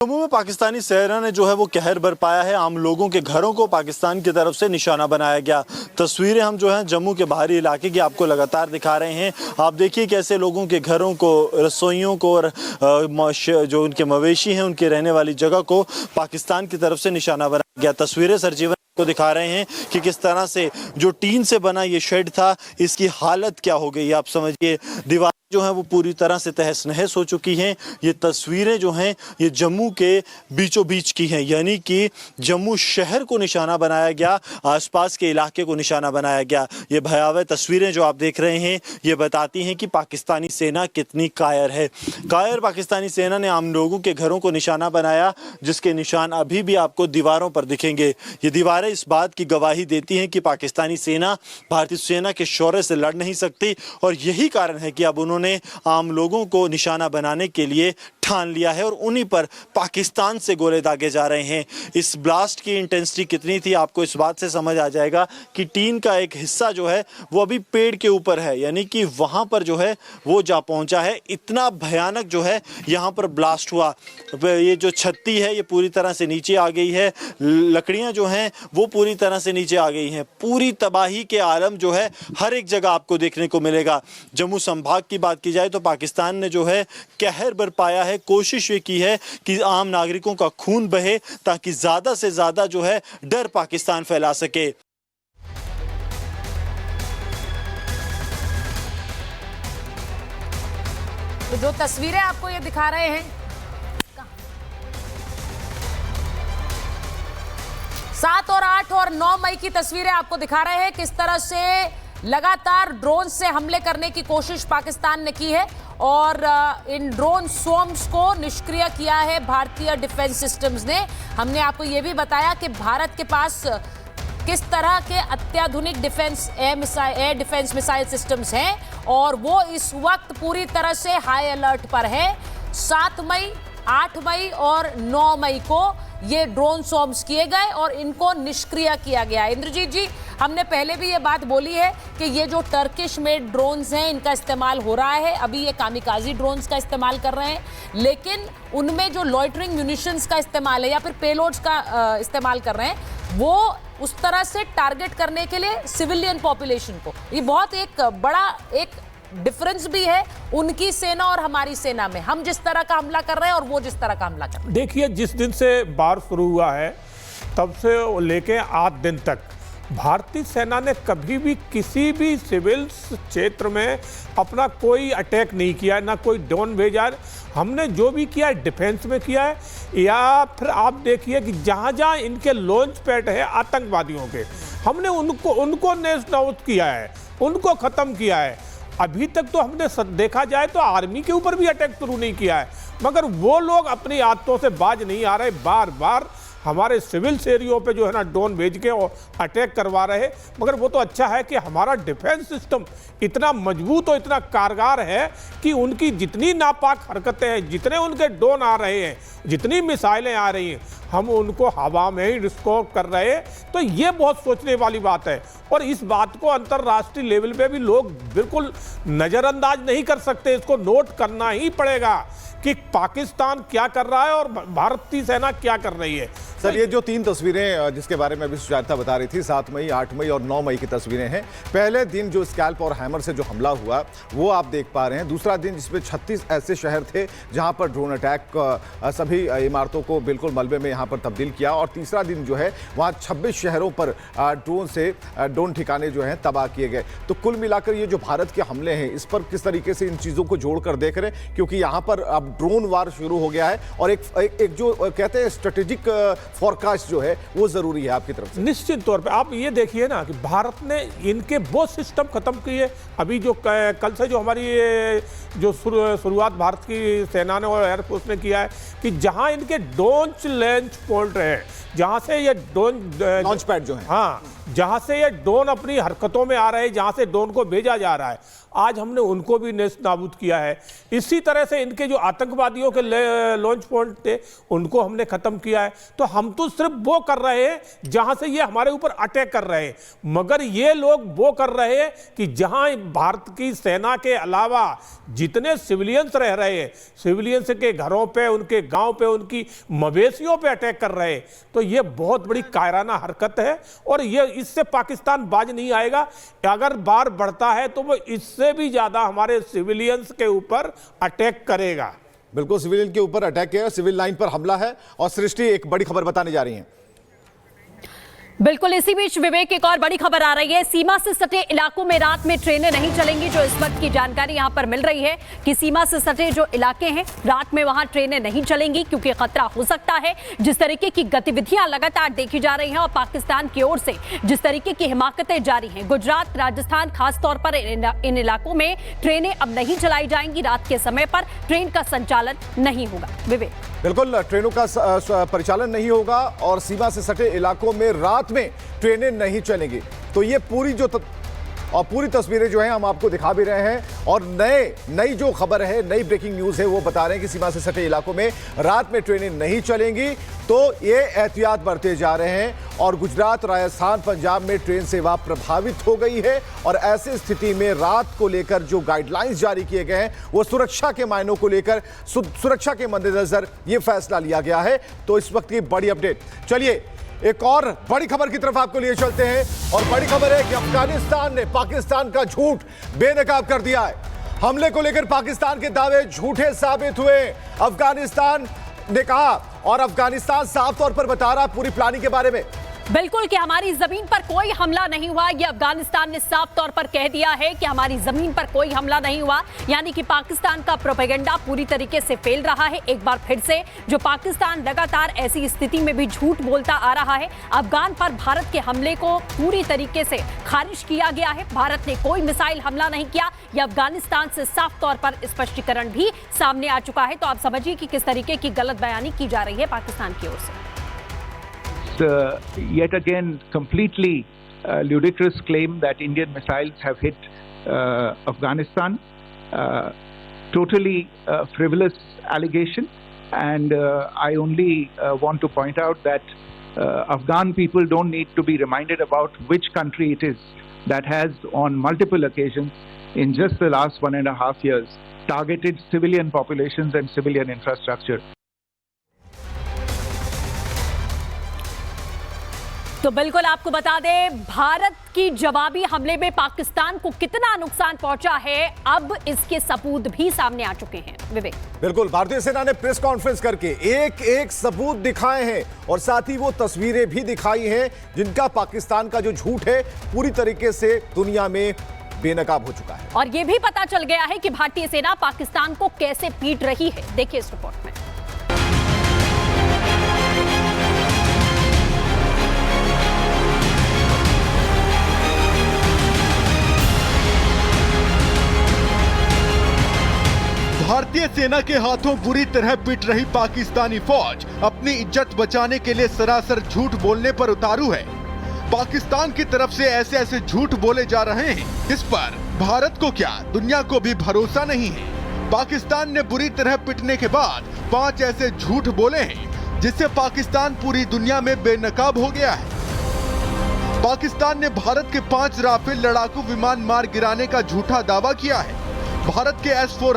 जम्मू में पाकिस्तानी सेना ने जो है वो कहर बरपाया है। आम लोगों के घरों को पाकिस्तान की तरफ से निशाना बनाया गया। तस्वीरें हम जो हैं जम्मू के बाहरी इलाके की आपको लगातार दिखा रहे हैं। आप देखिए कैसे लोगों के घरों को, रसोइयों को और जो उनके मवेशी हैं उनके रहने वाली जगह को पाकिस्तान की तरफ से निशाना बनाया गया। तस्वीरें सरजीवन को दिखा रहे हैं कि किस तरह से जो टीन से बना ये शेड था, इसकी हालत क्या हो गई। आप समझिए दीवार जो है वो पूरी तरह से तहस नहस हो चुकी हैं। ये तस्वीरें जो हैं ये जम्मू के बीचों बीच की हैं, यानी कि जम्मू शहर को निशाना बनाया गया, आसपास के इलाके को निशाना बनाया गया। ये भयावह तस्वीरें जो आप देख रहे हैं ये बताती हैं कि पाकिस्तानी सेना कितनी कायर है। कायर पाकिस्तानी सेना ने आम लोगों के घरों को निशाना बनाया, जिसके निशान अभी भी आपको दीवारों पर दिखेंगे। ये दीवारें इस बात की गवाही देती हैं कि पाकिस्तानी सेना भारतीय सेना के शौर्य से लड़ नहीं सकती, और यही कारण है कि अब उन्होंने आम लोगों को निशाना बनाने के लिए ठान लिया है और उन्हीं पर पाकिस्तान से गोले दागे जा रहे हैं। इस ब्लास्ट की इंटेंसिटी कितनी थी आपको इस बात से समझ आ जाएगा कि टीन का एक हिस्सा जो है वो अभी पेड़ के ऊपर है, यानी कि वहां पर जो है वो जा पहुंचा है। इतना भयानक जो है यहां पर ब्लास्ट हुआ। ये जो छत्ती है ये पूरी तरह से नीचे आ गई है, लकड़ियां जो हैं वो पूरी तरह से नीचे आ गई हैं। पूरी तबाही के आलम जो है हर एक जगह आपको देखने को मिलेगा। जम्मू संभाग की बात की जाए तो पाकिस्तान ने जो है कहर बरपाया है। कोशिश ये की है कि आम नागरिकों का खून बहे ताकि ज्यादा से ज्यादा जो है डर पाकिस्तान फैला सके। तो जो तस्वीरें आपको ये दिखा रहे हैं 7 और 8 और 9 मई की तस्वीरें आपको दिखा रहे हैं किस तरह से लगातार ड्रोन से हमले करने की कोशिश पाकिस्तान ने की है और इन ड्रोन स्वॉर्म्स को निष्क्रिय किया है भारतीय डिफेंस सिस्टम्स ने। हमने आपको यह भी बताया कि भारत के पास किस तरह के अत्याधुनिक एयर डिफेंस मिसाइल सिस्टम्स हैं और वो इस वक्त पूरी तरह से हाई अलर्ट पर है। 7 मई, 8 मई और 9 मई को ये ड्रोन स्वॉर्म्स किए गए और इनको निष्क्रिय किया गया। इंद्रजीत जी, हमने पहले भी ये बात बोली है कि ये जो टर्किश मेड ड्रोन्स हैं इनका इस्तेमाल हो रहा है। अभी ये कामिकाजी ड्रोन्स का इस्तेमाल कर रहे हैं, लेकिन उनमें जो लॉइटरिंग म्यूनिशंस का इस्तेमाल है या फिर पेलोड्स का इस्तेमाल कर रहे हैं वो उस तरह से टारगेट करने के लिए सिविलियन पॉपुलेशन को। ये बहुत एक बड़ा एक डिफरेंस भी है उनकी सेना और हमारी सेना में। हम जिस तरह का हमला कर रहे हैं और वो जिस तरह का हमला कर रहे हैं। देखिए, जिस दिन से वार शुरू हुआ है तब से लेके 8 दिन तक भारतीय सेना ने कभी भी किसी भी सिविल क्षेत्र में अपना कोई अटैक नहीं किया है, ना कोई ड्रोन भेजा है। हमने जो भी किया है डिफेंस में किया है, या फिर आप देखिए कि जहाँ जहाँ इनके लॉन्च पैड है आतंकवादियों के, हमने उनको नेस्ट आउट किया है, उनको ख़त्म किया है। अभी तक तो हमने देखा जाए तो आर्मी के ऊपर भी अटैक शुरू नहीं किया है, मगर वो लोग अपनी आदतों से बाज नहीं आ रहे। बार बार हमारे सिविल एरियो पे जो है ना ड्रोन भेज के और अटैक करवा रहे। मगर वो तो अच्छा है कि हमारा डिफेंस सिस्टम इतना मजबूत और इतना कारगर है कि उनकी जितनी नापाक हरकतें हैं, जितने उनके ड्रोन आ रहे हैं, जितनी मिसाइलें आ रही हैं, हम उनको हवा में ही डिस्ट्रॉय कर रहे हैं। तो ये बहुत सोचने वाली बात है और इस बात को अंतर्राष्ट्रीय लेवल पे भी लोग बिल्कुल नज़रअंदाज नहीं कर सकते। इसको नोट करना ही पड़ेगा कि पाकिस्तान क्या कर रहा है और भारतीय सेना क्या कर रही है। सर, ये जो 3 तस्वीरें जिसके बारे में अभी सुजाता बता रही थी, 7 मई, 8 मई और 9 मई की तस्वीरें हैं। पहले दिन जो स्कैल्प और हैमर से जो हमला हुआ वो आप देख पा रहे हैं। दूसरा दिन जिसमें 36 ऐसे शहर थे जहां पर ड्रोन अटैक सभी इमारतों को बिल्कुल मलबे में यहां पर तब्दील किया, और तीसरा दिन जो है वहां 26 शहरों पर ड्रोन ठिकाने जो हैं तबाह किए गए। तो कुल मिलाकर ये जो भारत के हमले हैं इस पर किस तरीके से इन चीज़ों को जोड़कर देख रहे हैं, क्योंकि यहाँ पर अब ड्रोन वार शुरू हो गया है और एक जो कहते हैं स्ट्रेटेजिक फोरकास्ट जो है वो जरूरी है आपकी तरफ से। निश्चित तौर पे आप ये देखिए ना कि भारत ने इनके वो सिस्टम खत्म किए। अभी जो कल से जो हमारी जो शुरुआत भारत की सेना ने और एयरफोर्स ने किया है कि जहां इनके ड्रोन लॉन्च पॉइंट है, जहां से ये ड्रोन लॉन्च पैड जो है, हाँ, जहां से ये ड्रोन अपनी हरकतों में आ रहे हैं, जहां से ड्रोन को भेजा जा रहा है, आज हमने उनको भी नेस्त नाबूद किया है। इसी तरह से इनके जो आतंकवादियों के लॉन्च पॉइंट थे उनको हमने खत्म किया है। तो हम तो सिर्फ वो कर रहे हैं जहां से ये हमारे ऊपर अटैक कर रहे हैं, मगर ये लोग वो कर रहे हैं कि जहां भारत की सेना के अलावा जितने सिविलियंस रह रहे हैं, सिविलियंस के घरों पे, उनके गांव पे, उनकी मवेशियों पे अटैक कर रहे हैं। तो ये बहुत बड़ी कायराना हरकत है और ये इससे पाकिस्तान बाज नहीं आएगा। अगर बार बढ़ता है तो वो इससे भी ज्यादा हमारे सिविलियंस के ऊपर अटैक करेगा। बिल्कुल, सिविलियन के ऊपर अटैक किया, सिविल लाइन पर हमला है। और सृष्टि एक बड़ी खबर बताने जा रही है। बिल्कुल, इसी बीच विवेक एक और बड़ी खबर आ रही है। सीमा से सटे इलाकों में रात में ट्रेनें नहीं चलेंगी। जो इस वक्त की जानकारी यहां पर मिल रही है कि सीमा से सटे जो इलाके हैं, रात में वहां ट्रेनें नहीं चलेंगी क्योंकि खतरा हो सकता है। जिस तरीके की गतिविधियां लगातार देखी जा रही हैं और पाकिस्तान की ओर से जिस तरीके की हिमाकतें जारी हैं, गुजरात, राजस्थान, खासतौर पर इन इलाकों में ट्रेनें अब नहीं चलाई जाएंगी। रात के समय पर ट्रेन का संचालन नहीं होगा। विवेक, बिल्कुल, ट्रेनों का परिचालन नहीं होगा और सीमा से सटे इलाकों में रात में ट्रेनें नहीं चलेंगी। तो ये पूरी तस्वीरें जो हैं हम आपको दिखा भी रहे हैं। और नई जो खबर है, नई ब्रेकिंग न्यूज़ है, वो बता रहे हैं कि सीमा से सटे इलाकों में रात में ट्रेनें नहीं चलेंगी। तो ये एहतियात बरते जा रहे हैं और गुजरात, राजस्थान, पंजाब में ट्रेन सेवा प्रभावित हो गई है। और ऐसी स्थिति में रात को लेकर जो गाइडलाइंस जारी किए गए हैं, वो सुरक्षा के मायनों को लेकर, सुरक्षा के मद्देनजर ये फैसला लिया गया है। तो इस वक्त की बड़ी अपडेट। चलिए एक और बड़ी खबर की तरफ आपको लिए चलते हैं। और बड़ी खबर है कि अफगानिस्तान ने पाकिस्तान का झूठ बेनकाब कर दिया है। हमले को लेकर पाकिस्तान के दावे झूठे साबित हुए। अफगानिस्तान ने कहा, और अफगानिस्तान साफ तौर पर बता रहा पूरी प्लानिंग के बारे में, बिल्कुल कि हमारी जमीन पर कोई हमला नहीं हुआ। ये अफगानिस्तान ने साफ तौर पर कह दिया है कि हमारी जमीन पर कोई हमला नहीं हुआ। यानी कि पाकिस्तान का प्रोपेगेंडा पूरी तरीके से फेल रहा है। एक बार फिर से जो पाकिस्तान लगातार ऐसी स्थिति में भी झूठ बोलता आ रहा है। अफगान पर भारत के हमले को पूरी तरीके से खारिज किया गया है। भारत ने कोई मिसाइल हमला नहीं किया। यह अफगानिस्तान से साफ तौर पर स्पष्टीकरण भी सामने आ चुका है। तो आप समझिए कि किस तरीके की गलत बयानी की जा रही है पाकिस्तान की ओर से। Yet again completely ludicrous claim that Indian missiles have hit Afghanistan. Totally frivolous allegation, and I only want to point out that Afghan people don't need to be reminded about which country it is that has on multiple occasions in just the last 1.5 years targeted civilian populations and civilian infrastructure. तो बिल्कुल आपको बता दें, भारत की जवाबी हमले में पाकिस्तान को कितना नुकसान पहुंचा है, अब इसके सबूत भी सामने आ चुके हैं। विवेक, बिल्कुल, भारतीय सेना ने प्रेस कॉन्फ्रेंस करके एक एक सबूत दिखाए हैं और साथ ही वो तस्वीरें भी दिखाई हैं जिनका पाकिस्तान का जो झूठ है पूरी तरीके से दुनिया में बेनकाब हो चुका है। और यह भी पता चल गया है कि भारतीय सेना पाकिस्तान को कैसे पीट रही है। देखिए इस रिपोर्ट में। भारतीय सेना के हाथों बुरी तरह पिट रही पाकिस्तानी फौज अपनी इज्जत बचाने के लिए सरासर झूठ बोलने पर उतारू है। पाकिस्तान की तरफ से ऐसे झूठ बोले जा रहे हैं, इस पर भारत को क्या, दुनिया को भी भरोसा नहीं है। पाकिस्तान ने बुरी तरह पिटने के बाद 5 ऐसे झूठ बोले हैं जिससे पाकिस्तान पूरी दुनिया में बेनकाब हो गया है। पाकिस्तान ने भारत के 5 राफेल लड़ाकू विमान मार गिराने का झूठा दावा किया है। भारत के S-400